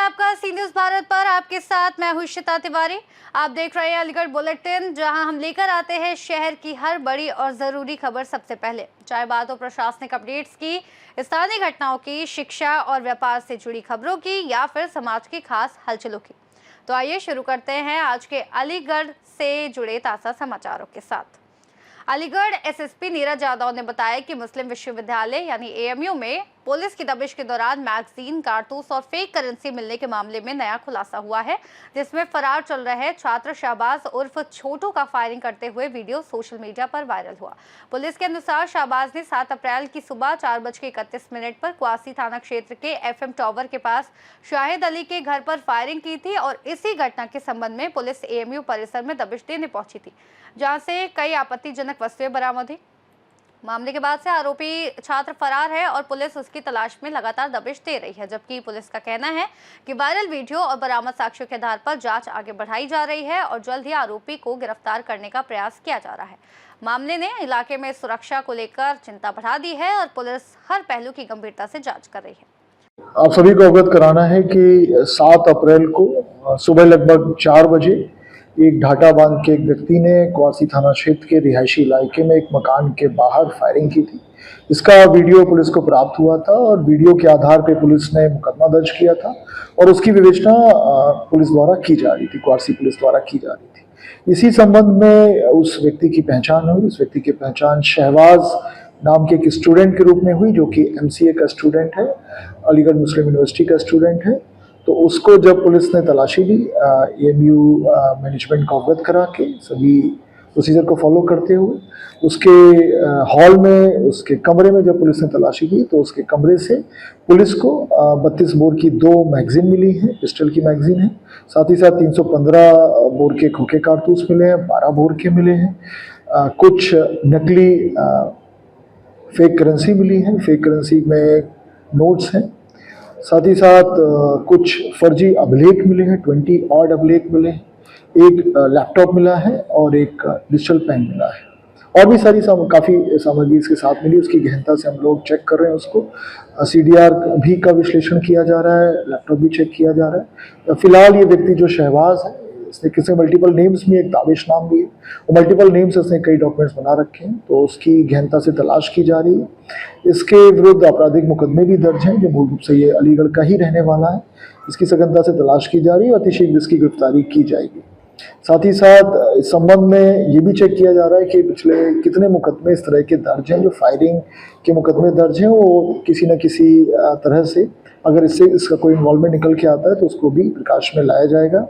आपका सी न्यूज़ भारत पर। आपके साथ मैं हूं इशिता तिवारी। आप देख रहे हैं अलीगढ़ बुलेटिन, जहां हम लेकर आते हैं शहर की हर बड़ी और ज़रूरी खबर सबसे पहले। चाहे बात हो प्रशासनिक अपडेट्स की, स्थानीय घटनाओं की, शिक्षा और व्यापार से जुड़ी खबरों की, या फिर समाज की खास हलचलों की। तो आइए शुरू करते हैं आज के अलीगढ़ से जुड़े ताज़ा समाचारों के साथ। अलीगढ़ एसएसपी नीरज यादव ने बताया कि मुस्लिम विश्वविद्यालय यानी एएमयू में पुलिस की दबिश के दौरान मैगजीन, कारतूस और फेक करेंसी मिलने के मामले में नया खुलासा हुआ है, जिसमें फरार चल रहे छात्र शाहबाज उर्फ छोटू का फायरिंग करते हुए वीडियो सोशल मीडिया पर वायरल हुआ। पुलिस के अनुसार शाहबाज ने 7 अप्रैल की सुबह 4:31 पर क्वासी थाना क्षेत्र के एफएम टावर के पास शाहिद अली के घर पर फायरिंग की थी और इसी घटना के संबंध में पुलिस एएमयू परिसर में दबिश देने पहुंची थी, जहां से कई आपत्तिजनक वस्तुएं बरामद हुई। मामले के बाद से आरोपी छात्र फरार है और पुलिस उसकी तलाश में लगातार दबिश दे रही है, जबकि पुलिस का कहना है कि वायरल वीडियो और बरामद साक्ष्यों के आधार पर जांच आगे बढ़ाई जा रही है और जल्द ही आरोपी को गिरफ्तार करने का प्रयास किया जा रहा है। मामले ने इलाके में सुरक्षा को लेकर चिंता बढ़ा दी है और पुलिस हर पहलू की गंभीरता से जाँच कर रही है। आप सभी को अवगत कराना है कि 7 अप्रैल को सुबह लगभग 4 बजे एक ढाटा बांध के एक व्यक्ति ने क्वासी थाना क्षेत्र के रिहायशी इलाके में एक मकान के बाहर फायरिंग की थी। इसका वीडियो पुलिस को प्राप्त हुआ था और वीडियो के आधार पर पुलिस ने मुकदमा दर्ज किया था और उसकी विवेचना पुलिस द्वारा की जा रही थी, क्वासी पुलिस द्वारा की जा रही थी। इसी संबंध में उस व्यक्ति की पहचान हुई। उस व्यक्ति की पहचान शहबाज नाम के एक स्टूडेंट के रूप में हुई, जो कि एमसीए का स्टूडेंट है, अलीगढ़ मुस्लिम यूनिवर्सिटी का स्टूडेंट है। तो उसको जब पुलिस ने तलाशी ली, एएमयू मैनेजमेंट को अवगत करा के सभी प्रोसीजर को फॉलो करते हुए उसके हॉल में, उसके कमरे में जब पुलिस ने तलाशी की तो उसके कमरे से पुलिस को 32 बोर की 2 मैगजीन मिली हैं, पिस्टल की मैगजीन है। साथ ही साथ 315 बोर के खोखे कारतूस मिले हैं, 12 बोर के मिले हैं, कुछ नकली फेक करेंसी मिली है। फेक करेंसी में नोट्स हैं। साथ ही साथ कुछ फर्जी अभिलेख मिले हैं, 20 ऑड अभिलेख मिले हैं। एक लैपटॉप मिला है और एक डिजिटल पेन मिला है। और भी सारी काफ़ी सामग्री इसके साथ मिली। उसकी गहनता से हम लोग चेक कर रहे हैं उसको। सीडीआर भी का विश्लेषण किया जा रहा है, लैपटॉप भी चेक किया जा रहा है। फिलहाल ये व्यक्ति जो शहबाज है, इसने किसी मल्टीपल नेम्स में एक दाविश नाम भी है, और मल्टीपल नेम्स इसने कई डॉक्यूमेंट्स बना रखे हैं, तो उसकी गहनता से तलाश की जा रही है। इसके विरुद्ध आपराधिक मुकदमे भी दर्ज हैं, जो मूल रूप से ये अलीगढ़ का ही रहने वाला है। इसकी सघनता से तलाश की जा रही है और अतिशीघ्र इसकी गिरफ्तारी की जाएगी। साथ ही साथ इस संबंध में ये भी चेक किया जा रहा है कि पिछले कितने मुकदमे इस तरह के दर्ज हैं, जो फायरिंग के मुकदमे दर्ज हैं, वो किसी न किसी तरह से अगर इसका कोई इन्वॉल्वमेंट निकल के आता है तो उसको भी प्रकाश में लाया जाएगा।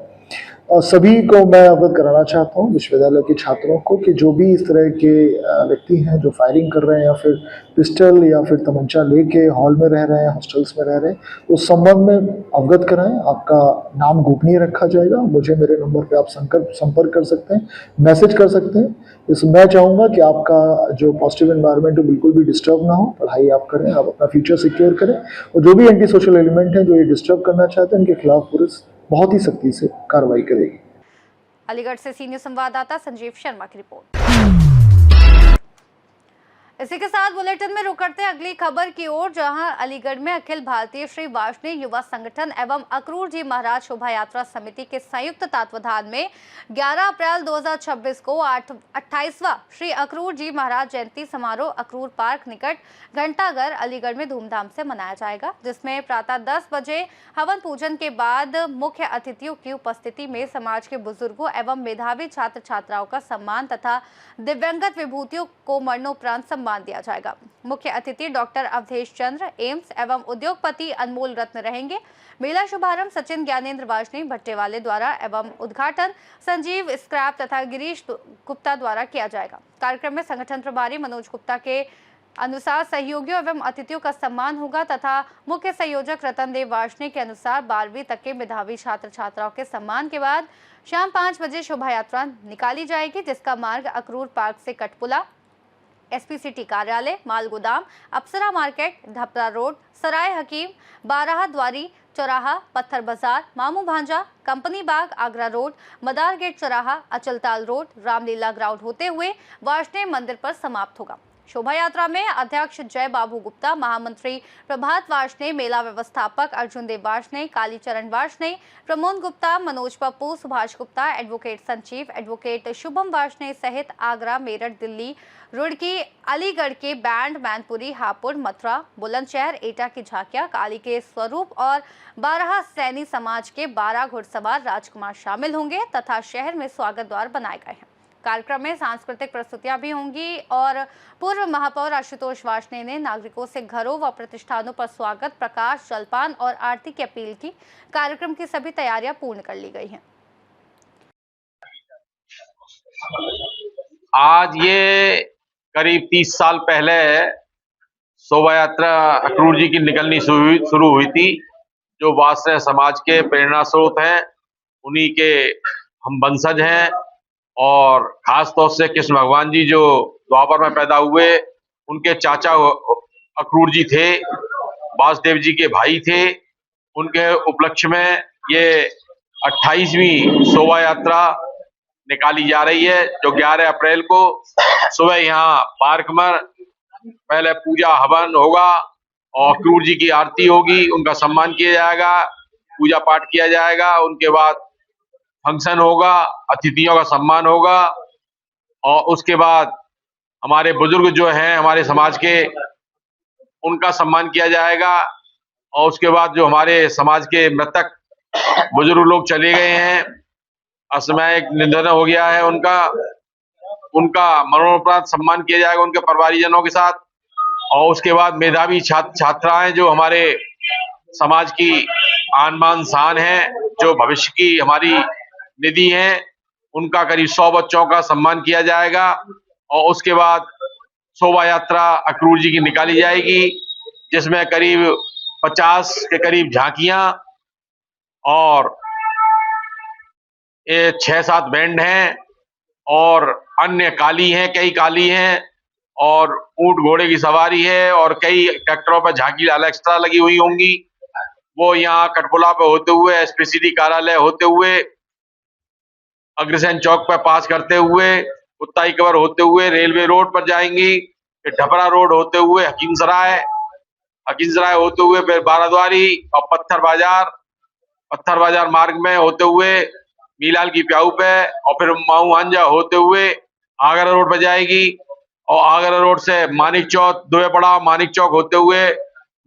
और सभी को मैं अवगत कराना चाहता हूँ, विश्वविद्यालय के छात्रों को, कि जो भी इस तरह के व्यक्ति हैं जो फायरिंग कर रहे हैं या फिर पिस्टल या फिर तमंचा लेके हॉल में रह रहे हैं, हॉस्टल्स में रह रहे हैं, उस संबंध में अवगत कराएं। आपका नाम गोपनीय रखा जाएगा। मुझे मेरे नंबर पे आप संपर्क कर सकते हैं, मैसेज कर सकते हैं। मैं चाहूँगा कि आपका जो पॉजिटिव एनवायरनमेंट है बिल्कुल भी डिस्टर्ब ना हो। पढ़ाई आप करें, आप अपना फ्यूचर सिक्योर करें, और जो भी एंटी सोशल एलिमेंट हैं जो ये डिस्टर्ब करना चाहते हैं, उनके खिलाफ पुलिस बहुत ही सख्ती से कार्रवाई करेगी। अलीगढ़ से सीनियर संवाददाता संजीव शर्मा की रिपोर्ट। इसी के साथ बुलेटिन में रुक करते हैं अगली खबर की ओर, जहां अलीगढ़ में अखिल भारतीय श्री वार्ष्णेय युवा संगठन एवं अक्रूर जी महाराज शोभा यात्रा समिति के संयुक्त तत्वावधान में 11 अप्रैल 2026 को 28वां श्री अक्रूर जी महाराज जयंती समारोह अक्रूर पार्क निकट घंटाघर अलीगढ़ में धूमधाम से मनाया जाएगा, जिसमें प्रातः 10 बजे हवन पूजन के बाद मुख्य अतिथियों की उपस्थिति में समाज के बुजुर्गों एवं मेधावी छात्र छात्राओं का सम्मान तथा दिव्यांगत विभूतियों को मरणोपरांत सम्मान दिया जाएगा। मुख्य अतिथि डॉक्टर अवधेश चंद्र, एम्स एवं उद्योगपति अनमोल रत्न रहेंगे। मेला शुभारंभ सचिन ज्ञानेंद्र वार्ष्णेय भट्टेवाले द्वारा एवं उद्घाटन संजीव स्क्रैप तथा गिरीश गुप्ता द्वारा किया जाएगा। कार्यक्रम में संगठन प्रभारी मनोज गुप्ता के अनुसार सहयोगियों एवं अतिथियों का सम्मान होगा तथा मुख्य संयोजक रतन देव वार्ष्णेय के अनुसार 12वीं तक के मेधावी छात्र छात्राओं के सम्मान के बाद शाम 5 बजे शोभा यात्रा निकाली जाएगी, जिसका मार्ग अक्रूर पार्क से कटपुला, एसपी सिटी कार्यालय, माल गोदाम, अप्सरा मार्केट, धपरा रोड, सराय हकीम, बारह द्वारी चौराहा, पत्थर बाजार, मामू भांजा, कंपनी बाग, आगरा रोड, मदार गेट चौराहा, अचलताल रोड, रामलीला ग्राउंड होते हुए वार्ष्णेय मंदिर पर समाप्त होगा। शोभा यात्रा में अध्यक्ष जय बाबू गुप्ता, महामंत्री प्रभात वार्ष्णेय, मेला व्यवस्थापक अर्जुन देव वार्ष्णेय, कालीचरण वार्ष्णेय, प्रमोद गुप्ता, मनोज पप्पू, सुभाष गुप्ता, एडवोकेट संजीव, एडवोकेट शुभम वार्ष्णेय सहित आगरा, मेरठ, दिल्ली, रुड़की, अलीगढ़ के बैंड, मैनपुरी, हापुड़, मथुरा, बुलंदशहर, एटा की झांकियां, काली के स्वरूप और 12 सैनी समाज के 12 घुड़सवार राजकुमार शामिल होंगे तथा शहर में स्वागत द्वार बनाए गए हैं। कार्यक्रम में सांस्कृतिक प्रस्तुतियां भी होंगी और पूर्व महापौर आशुतोष वार्ष्णेय ने नागरिकों से घरों व प्रतिष्ठानों पर स्वागत, प्रकाश, जलपान और आरती की अपील की। कार्यक्रम की सभी तैयारियां पूर्ण कर ली गई हैं। आज ये करीब 30 साल पहले शोभा यात्रा अक्रूर जी की निकलनी शुरू हुई थी, जो वार्ष्णेय समाज के प्रेरणा स्रोत हैं, उन्हीं के हम वंशज हैं। और खास तौर से कृष्ण भगवान जी जो द्वापर में पैदा हुए, उनके चाचा अक्रूर जी थे, वासुदेव जी के भाई थे। उनके उपलक्ष्य में ये 28वीं शोभा यात्रा निकाली जा रही है, जो 11 अप्रैल को सुबह यहाँ पार्क में पहले पूजा हवन होगा और अक्रूर जी की आरती होगी, उनका सम्मान किया जाएगा, पूजा पाठ किया जाएगा। उनके बाद फंक्शन होगा, अतिथियों का सम्मान होगा और उसके बाद हमारे बुजुर्ग जो हैं हमारे समाज के, उनका सम्मान किया जाएगा। और उसके बाद जो हमारे समाज के मृतक बुजुर्ग लोग चले गए हैं, असामयिक निधन हो गया है उनका मरणोपरांत सम्मान किया जाएगा उनके परिवारजनों के साथ। और उसके बाद मेधावी छात्राएं जो हमारे समाज की आन बान शान है, जो भविष्य की हमारी निधि हैं, उनका करीब 100 बच्चों का सम्मान किया जाएगा। और उसके बाद शोभा यात्रा अक्रूर जी की निकाली जाएगी, जिसमें करीब 50 के करीब झांकियां और 6-7 बैंड हैं और अन्य काली हैं, कई काली हैं और ऊंट घोड़े की सवारी है और कई ट्रैक्टरों पर झांकी एक्स्ट्रा लगी हुई होंगी। वो यहाँ कटपुला पे होते हुए, एसपीसीडी कार्यालय होते हुए, अग्रसेन चौक पर पास करते हुए, कुत्ताई कवर होते हुए रेलवे रोड पर जाएंगी, फिर ढपरा रोड होते हुए हकीम सराय होते हुए फिर बाराद्वारी और पत्थर बाजार मार्ग में होते हुए मीलाल की प्याऊ पे और फिर माऊ हांजा होते हुए आगरा रोड पर जाएगी। और आगरा रोड से मानिक चौक, दुबेपड़ा मानिक चौक होते हुए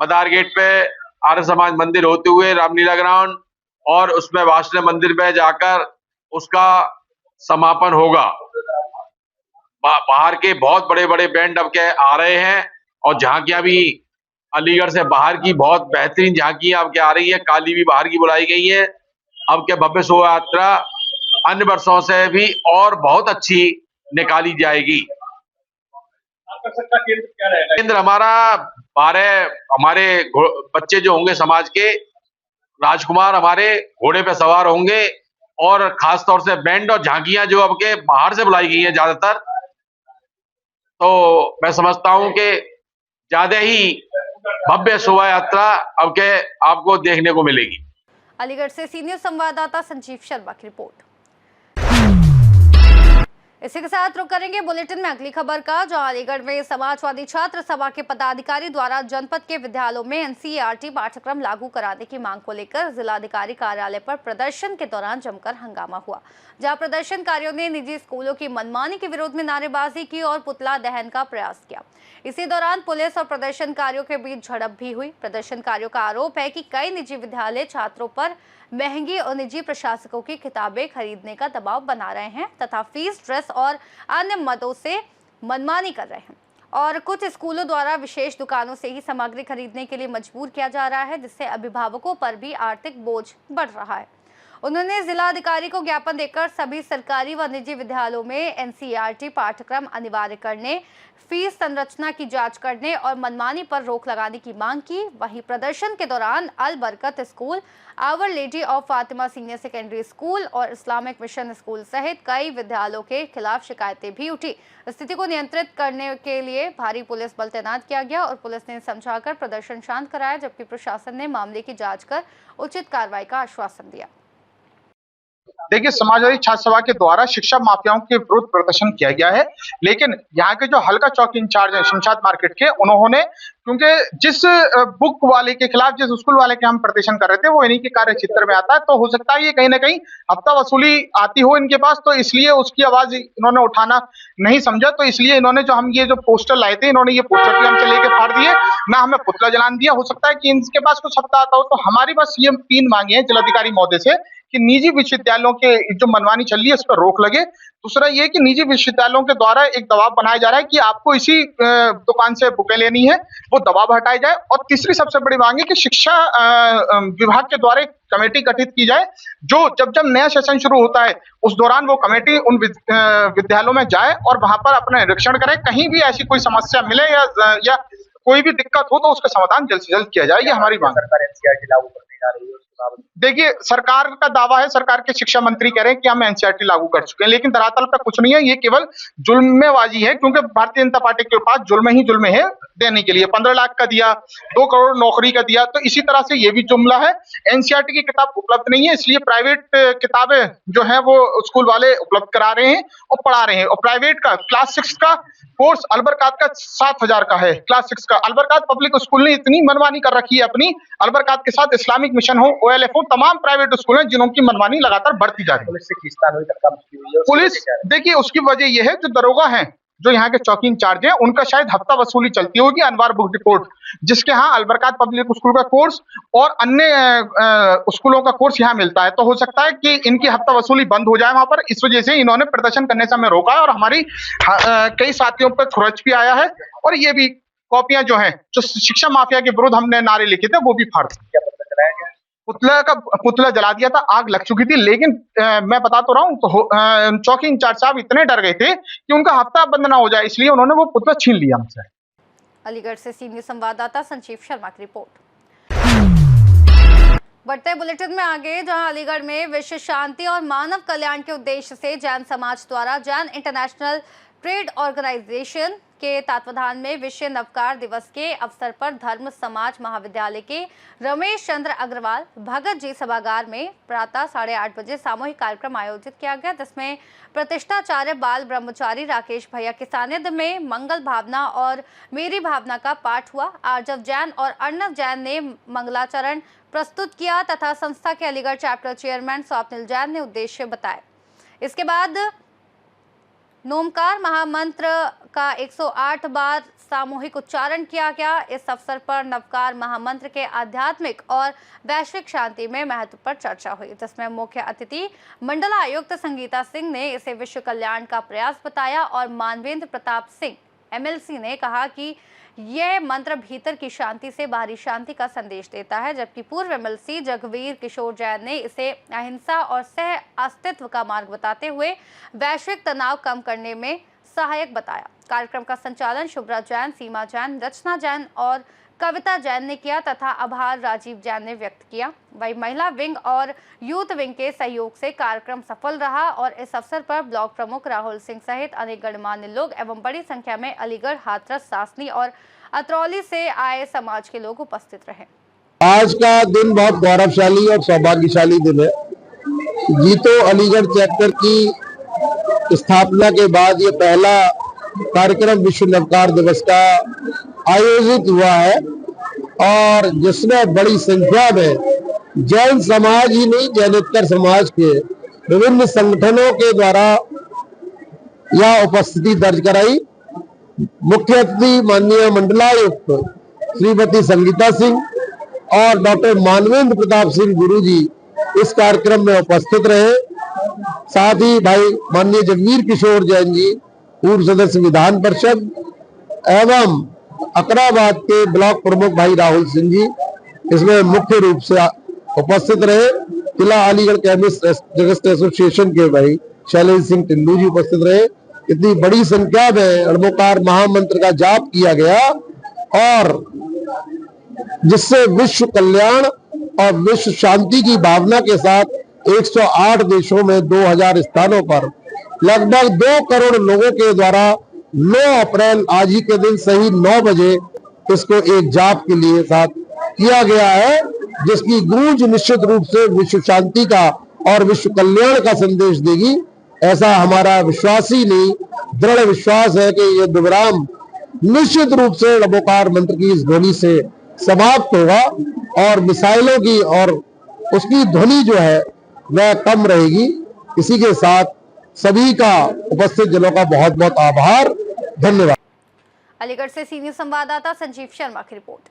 मदार गेट पे आर्य समाज मंदिर होते हुए रामलीला ग्राउंड और उसमें वार्ष्णेय मंदिर पे जाकर उसका समापन होगा। बाहर के बहुत बड़े बड़े बैंड अब के आ रहे हैं और झांकियां भी अलीगढ़ से बाहर की बहुत बेहतरीन झांकियां अब के आ रही है। काली भी बाहर की बुलाई गई है। अब के भव्य शोभा यात्रा अन्य वर्षों से भी और बहुत अच्छी निकाली जाएगी। केंद्र हमारा 12 हमारे बच्चे जो होंगे समाज के राजकुमार हमारे घोड़े पे सवार होंगे और खास तौर से बैंड और झांकियां जो अब के बाहर से बुलाई गई हैं ज्यादातर, तो मैं समझता हूं कि ज्यादा ही भव्य शोभा यात्रा अब के आपको देखने को मिलेगी। अलीगढ़ से सीनियर संवाददाता संजीव शर्मा की रिपोर्ट। इसी के साथ रुक करेंगे बुलेटिन में अगली खबर का, जहां अलीगढ़ में समाजवादी छात्र सभा के पदाधिकारी द्वारा जनपद के विद्यालयों में एनसीईआरटी पाठ्यक्रम लागू कराने की मांग को लेकर जिलाधिकारी कार्यालय पर प्रदर्शन के दौरान जमकर हंगामा हुआ, जहां प्रदर्शनकारियों ने निजी स्कूलों की मनमानी के विरोध में नारेबाजी की और पुतला दहन का प्रयास किया। इसी दौरान पुलिस और प्रदर्शनकारियों के बीच झड़प भी हुई। प्रदर्शनकारियों का आरोप है कि कई निजी विद्यालय छात्रों पर महंगी और निजी प्रशासकों की किताबें खरीदने का दबाव बना रहे हैं तथा फीस, ड्रेस और अन्य मदों से मनमानी कर रहे हैं और कुछ स्कूलों द्वारा विशेष दुकानों से ही सामग्री खरीदने के लिए मजबूर किया जा रहा है, जिससे अभिभावकों पर भी आर्थिक बोझ बढ़ रहा है। उन्होंने जिलाधिकारी को ज्ञापन देकर सभी सरकारी व निजी विद्यालयों में एनसीईआरटी पाठ्यक्रम अनिवार्य करने, फीस संरचना की जांच करने और मनमानी पर रोक लगाने की मांग की। वहीं प्रदर्शन के दौरान Al Barkat school, Our Lady of Fatima senior secondary school और इस्लामिक मिशन स्कूल सहित कई विद्यालयों के खिलाफ शिकायतें भी उठी। स्थिति को नियंत्रित करने के लिए भारी पुलिस बल तैनात किया गया और पुलिस ने समझाकर प्रदर्शन शांत कराया, जबकि प्रशासन ने मामले की जाँच कर उचित कार्रवाई का आश्वासन दिया। देखिए, समाजवादी छात्र सभा के द्वारा शिक्षा माफियाओं के विरुद्ध प्रदर्शन किया गया है, लेकिन यहाँ के जो हल्का चौक इंचार्ज है शमशाद मार्केट के, उन्होंने, क्योंकि जिस बुक वाले के खिलाफ, जिस स्कूल वाले के हम प्रदर्शन कर रहे थे, वो इन्हीं के कार्य क्षेत्र में आता है, तो हो सकता है ये कहीं ना कहीं हफ्ता वसूली आती हो इनके पास, तो इसलिए उसकी आवाज इन्होंने उठाना नहीं समझा, तो इसलिए इन्होंने ये जो पोस्टर लाए थे, इन्होंने ये पोस्टर भी हमसे लेके फाड़ दिए, ना हमें पुतला जलान दिया। हो सकता है कि इनके पास कुछ हफ्ता आता हो, तो हमारी बस ये 3 मांगे हैं जिलाधिकारी महोदय से कि निजी विश्वविद्यालयों के जो मनमानी चल रही है, इस पर रोक लगे। दूसरा ये कि निजी विश्वविद्यालयों के द्वारा एक दबाव बनाया जा रहा है कि आपको इसी दुकान से बुकें लेनी है, वो दबाव हटाया जाए। और तीसरी सबसे बड़ी मांग है कि शिक्षा विभाग के द्वारा एक कमेटी गठित की जाए, जो जब जब नया सेशन शुरू होता है उस दौरान वो कमेटी उन विद्यालयों में जाए और वहां पर अपना निरीक्षण करे, कहीं भी ऐसी कोई समस्या मिले या कोई भी दिक्कत हो तो उसका समाधान जल्द से जल्द किया जाए। ये हमारी मांग है। सरकार एनसीईआरटी लागू करने जा रही है, देखिए, सरकार का दावा है, सरकार के शिक्षा मंत्री कह रहे हैं कि हम एनसीईआरटी लागू कर चुके हैं, लेकिन धरातल पर कुछ नहीं है। ये केवल जुल्मेबाजी है, क्योंकि भारतीय जनता पार्टी के पास जुल्म ही जुल्म है देने के लिए। 15 लाख का दिया, 2 करोड़ नौकरी का दिया, तो इसी तरह से ये भी जुमला है। एनसीईआरटी की किताब उपलब्ध नहीं है, इसलिए प्राइवेट किताबें जो है वो स्कूल वाले उपलब्ध करा रहे हैं और पढ़ा रहे हैं। और प्राइवेट का क्लास 6 का कोर्स अलबरकात का 7,000 का है, क्लास 6 का। अलबरकात पब्लिक स्कूल ने इतनी मनमानी कर रखी है अपनी, अलबरकात के साथ इस्लामिक मिशन हो, OLF हो, तमाम प्राइवेट स्कूल हैं जिनकी मनमानी लगातार बढ़ती जा रही है। पुलिस से खींचतान हुई, धक्का मुक्की हुई है। पुलिस, देखिए, उसकी वजह यह है, जो दरोगा हैं, जो यहाँ के चौकी इंचार्ज हैं, उनका शायद हफ्ता वसूली चलती होगी अनवार बुक डिपोर्ट, जिसके यहाँ अलबरकात पब्लिक स्कूल का कोर्स और अन्य स्कूलों का कोर्स यहाँ मिलता है। तो हो सकता है कि इनकी हफ्ता वसूली बंद हो जाए वहां पर, इस वजह से इन्होंने प्रदर्शन करने से हमें रोका है। और हमारी कई साथियों पर खुरच भी आया है, और ये भी कॉपियां जो हैं, जो शिक्षा माफिया के विरुद्ध हमने नारे लिखे थे, वो भी फाड़ दी। पुतला जला दिया था, आग लग चुकी थी, लेकिन मैं बता तो रहा हूँ, तो चौकी इंचार्ज साहब इतने डर गए थे कि उनका हफ्ता बंद ना हो जाए, इसलिए उन्होंने वो पुतला छीन लिया हमसे। अलीगढ़ से सीनियर संवाददाता संजीव शर्मा की रिपोर्ट। बढ़ते बुलेटिन में आगे, जहां अलीगढ़ में विश्व शांति और मानव कल्याण के उद्देश्य से जैन समाज द्वारा जैन इंटरनेशनल ट्रेड ऑर्गेनाइजेशन के तत्वाधान में विश्व नवकार दिवस के अवसर पर धर्म समाज महाविद्यालय के रमेश चंद्र अग्रवाल भगत जी सभागार में प्रातः 8:30 बजे सामूहिक कार्यक्रम आयोजित किया गया, जिसमें प्रतिष्ठाचार्य बाल ब्रह्मचारी राकेश भैया के सानिध्य में मंगल भावना और मेरी भावना का पाठ हुआ। आर्जव जैन और अर्णव जैन ने मंगलाचरण प्रस्तुत किया तथा संस्था के अलीगढ़ चैप्टर चेयरमैन स्वप्निल जैन ने उद्देश्य बताए। इसके बाद नोमकार महामंत्र का 108 बार सामूहिक उच्चारण किया गया। इस अवसर पर नवकार महामंत्र के आध्यात्मिक और वैश्विक शांति में महत्व पर चर्चा हुई, जिसमें मुख्य अतिथि मंडलायुक्त संगीता सिंह ने इसे विश्व कल्याण का प्रयास बताया और मानवेंद्र प्रताप सिंह MLC ने कहा कि यह मंत्र भीतर की शांति से बाहरी शांति का संदेश देता है, जबकि पूर्व MLC जगवीर किशोर जैन ने इसे अहिंसा और सह अस्तित्व का मार्ग बताते हुए वैश्विक तनाव कम करने में सहायक बताया। कार्यक्रम का संचालन शुभ्रा जैन, सीमा जैन, रचना जैन और कविता जैन ने किया तथा आभार राजीव जैन ने व्यक्त किया। वही महिला विंग और यूथ विंग के सहयोग से कार्यक्रम सफल रहा और इस अवसर पर ब्लॉक प्रमुख राहुल सिंह सहित अनेक गणमान्य लोग एवं बड़ी संख्या में अलीगढ़, हाथरस, सासनी और अतरौली से आए समाज के लोग उपस्थित रहे। आज का दिन बहुत गौरवशाली और सौभाग्यशाली दिन है। जीतो अलीगढ़ चैप्टर की स्थापना के बाद ये पहला कार्यक्रम विश्व नवकार दिवस का आयोजित हुआ है और जिसमें बड़ी संख्या में जैन समाज ही नहीं, जैनेतर समाज के विभिन्न संगठनों के द्वारा यह उपस्थिति दर्ज कराई। मुख्य अतिथि माननीय मंडलायुक्त श्रीमती संगीता सिंह और डॉक्टर मानवेंद्र प्रताप सिंह गुरुजी इस कार्यक्रम में उपस्थित रहे। साथ ही भाई माननीय जगवीर किशोर जैन जी, पूर्व सदस्य विधान परिषद, एवं अकराबाद के ब्लॉक प्रमुख भाई राहुल सिंह जी इसमें मुख्य रूप से उपस्थित रहे। जिला अलीगढ़ केमिस्ट एसोसिएशन के भाई शैलेंद्र सिंह टिल्लू जी उपस्थित रहे। इतनी बड़ी संख्या में अणमुकार महामंत्र का जाप किया गया और जिससे विश्व कल्याण और विश्व शांति की भावना के साथ 108 देशों में 2000 स्थानों पर लगभग 2 करोड़ लोगों के द्वारा 9 अप्रैल आज ही के दिन सही 9 बजे इसको एक जाप के लिए साथ किया गया है, जिसकी गूंज निश्चित रूप से विश्व शांति का और विश्व कल्याण का संदेश देगी, ऐसा हमारा विश्वास ही नहीं, दृढ़ विश्वास है कि ये विराम निश्चित रूप से नमोकार मंत्र की इस ध्वनि से समाप्त होगा और मिसाइलों की और उसकी ध्वनि जो है वह कम रहेगी। इसी के साथ सभी का, उपस्थित जनों का बहुत बहुत आभार, धन्यवाद। अलीगढ़ से सीनियर संवाददाता संजीव शर्मा की रिपोर्ट।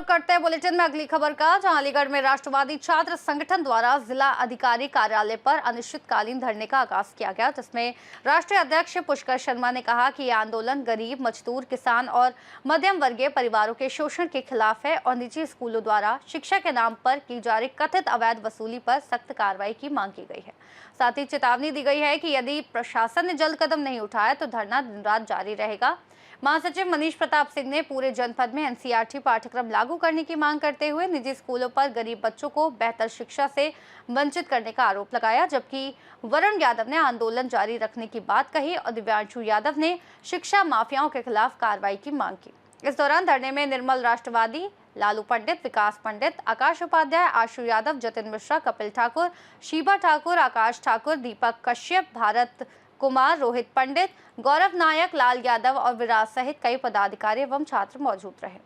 करते हैं बुलेटिन में अगली खबर का, जहां अलीगढ़ में राष्ट्रवादी छात्र संगठन द्वारा जिला अधिकारी कार्यालय पर अनिश्चितकालीन धरने का आगाज किया गया, जिसमें राष्ट्रीय अध्यक्ष पुष्कर शर्मा ने कहा कि यह आंदोलन गरीब, मजदूर, किसान और मध्यम वर्गीय परिवारों के शोषण के खिलाफ है और निजी स्कूलों द्वारा शिक्षा के नाम पर की जा रही कथित अवैध वसूली पर सख्त कार्रवाई की मांग की गई है। साथ ही चेतावनी दी गई है कि यदि प्रशासन ने जल्द कदम नहीं उठाया तो धरना दिन रात जारी रहेगा। महासचिव मनीष प्रताप सिंह ने पूरे जनपद में एनसीईआरटी पाठ्यक्रम लागू करने की मांग करते हुए निजी स्कूलों पर गरीब बच्चों को बेहतर शिक्षा से वंचित करने का आरोप लगाया, जबकि वरुण यादव ने आंदोलन जारी रखने की बात कही और दिव्यांशु यादव ने शिक्षा माफियाओं के खिलाफ कार्रवाई की मांग की। इस दौरान धरने में निर्मल राष्ट्रवादी, लालू पंडित, विकास पंडित, आकाश उपाध्याय, आशु यादव, जतिन मिश्रा, कपिल ठाकुर, शीबा ठाकुर, आकाश ठाकुर, दीपक कश्यप, भारत कुमार, रोहित पंडित, गौरव नायक, लाल यादव और विराज सहित कई पदाधिकारी एवं छात्र मौजूद रहे।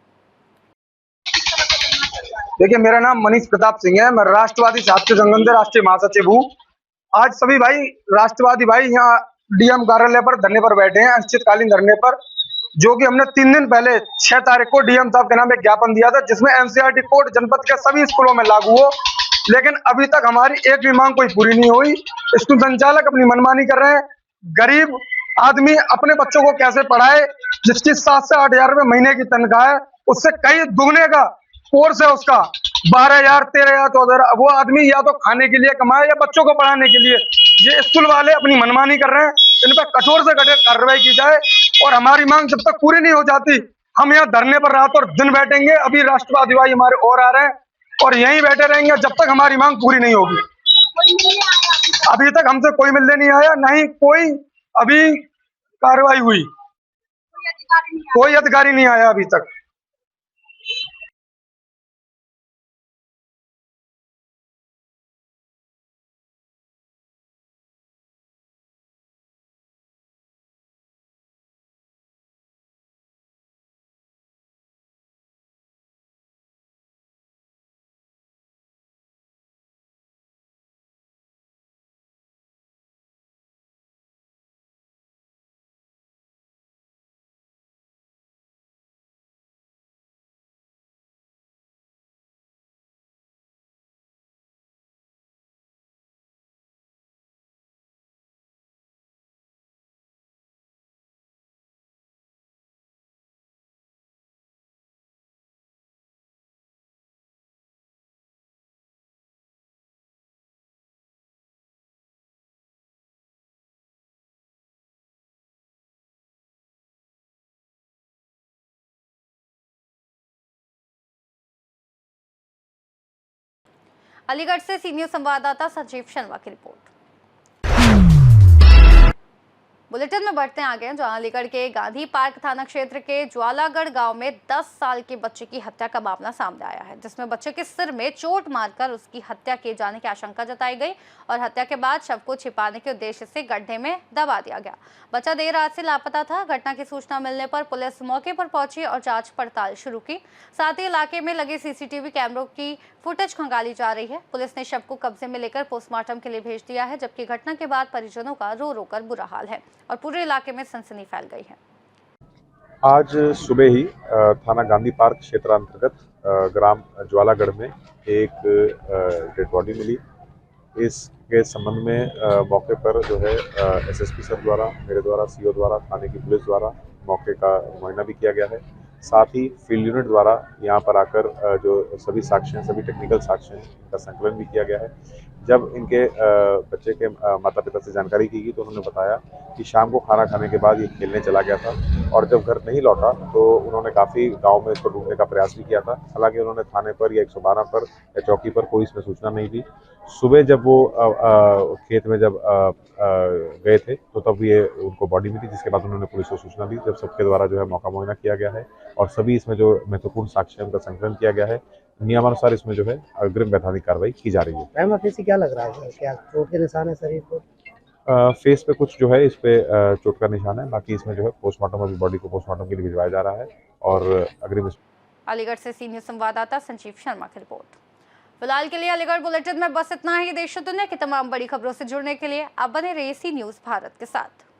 देखिए, मेरा नाम मनीष प्रताप सिंह है, मैं राष्ट्रवादी छात्र संगठन से राष्ट्रीय महासचिव हूँ। आज सभी भाई राष्ट्रवादी भाई यहाँ डीएम कार्यालय पर धरने पर बैठे हैं, अनिश्चितकालीन धरने पर, जो कि हमने 3 दिन पहले 6 तारीख को डीएम साहब के नाम एक ज्ञापन दिया था, जिसमें एनसीईआरटी कोड जनपद के सभी स्कूलों में लागू हो, लेकिन अभी तक हमारी एक भी मांग कोई पूरी नहीं हुई। स्कूल संचालक अपनी मनमानी कर रहे हैं। गरीब आदमी अपने बच्चों को कैसे पढ़ाए, जिसकी 7 से 8 हजार रुपए महीने की तनख्वाह है, उससे कई दुगने का कोर्स है उसका, 12,000, 13,000, 14,000। वो आदमी या तो खाने के लिए कमाए या बच्चों को पढ़ाने के लिए। ये स्कूल वाले अपनी मनमानी कर रहे हैं, इन पर कठोर से कठोर कार्रवाई की जाए और हमारी मांग जब तक पूरी नहीं हो जाती हम यहाँ धरने पर रात और दिन बैठेंगे। अभी राष्ट्रवादी भाई हमारे और आ रहे हैं और यहीं बैठे रहेंगे जब तक हमारी मांग पूरी नहीं होगी। अभी तक हमसे कोई मिलने नहीं आया, ना ही कोई अभी कार्रवाई हुई, कोई अधिकारी नहीं आया अभी तक। अलीगढ़ से सीनियर संवाददाता संजीव शर्मा की रिपोर्ट। बुलेटिन में बढ़ते हैं आगे, जहां अलीगढ़ के गांधी पार्क थाना क्षेत्र के ज्वालागढ़ गांव में 10 साल के बच्चे की हत्या का मामला सामने आया है, जिसमें बच्चे के सिर में चोट मारकर उसकी हत्या किए जाने की आशंका जताई गई और हत्या के बाद शव को छिपाने के उद्देश्य से गड्ढे में दबा दिया गया। बच्चा देर रात से लापता था। घटना की सूचना मिलने पर पुलिस मौके पर पहुंची और जांच पड़ताल शुरू की। साथ ही इलाके में लगे सीसीटीवी कैमरों की फुटेज खंगाली जा रही है। पुलिस ने शव को कब्जे में लेकर पोस्टमार्टम के लिए भेज दिया है, जबकि घटना के बाद परिजनों का रो रो कर बुरा हाल है और पूरे इलाके में सनसनी फैल गई है। आज सुबह ही थाना गांधी पार्क क्षेत्रांतर्गत ग्राम ज्वालागढ़ में एक डेड बॉडी मिली। इसके संबंध में मौके पर जो है एसएसपी सर द्वारा, मेरे द्वारा, सीओ द्वारा, थाने की पुलिस द्वारा मौके का मुआयना भी किया गया है। साथ ही फील्ड यूनिट द्वारा यहाँ पर आकर जो सभी साक्ष्य हैं, सभी टेक्निकल साक्ष्य हैं, इनका संकलन भी किया गया है। जब इनके बच्चे के माता पिता से जानकारी की गई तो उन्होंने बताया कि शाम को खाना खाने के बाद ये खेलने चला गया था और जब घर नहीं लौटा तो उन्होंने काफ़ी गांव में इसको ढूंढने का प्रयास भी किया था। हालांकि उन्होंने थाने पर या 112 पर या चौकी पर कोई इसमें सूचना नहीं दी। सुबह जब वो खेत में जब गए थे तो तब ये उनको बॉडी मिली, जिसके बाद उन्होंने पुलिस को सूचना दी। जब सबके द्वारा जो है मौका मुआयना किया गया है और सभी इसमें जो महत्वपूर्ण साक्ष्य उनका संकलन किया गया है। नियमानुसार इसमें जो है अग्रिम वैधानिक कार्रवाई की जा रही है। मैम अभी से क्या लग रहा है, क्या चोट के निशान है शरीर को? फेस पे कुछ जो है इस पे चोट का निशान है, बाकी इसमें जो है पोस्टमार्टम, अभी बॉडी को पोस्टमार्टम के लिए भिजवाया जा रहा है और अग्रिम अलीगढ़ से सीनियर संवाददाता संजीव शर्मा की रिपोर्ट। फिलहाल के लिए अलीगढ़ बुलेटिन में बस इतना ही। देश और दुनिया की तमाम बड़ी खबरों से जुड़ने के लिए आप बने रहिए सी न्यूज़ भारत के साथ।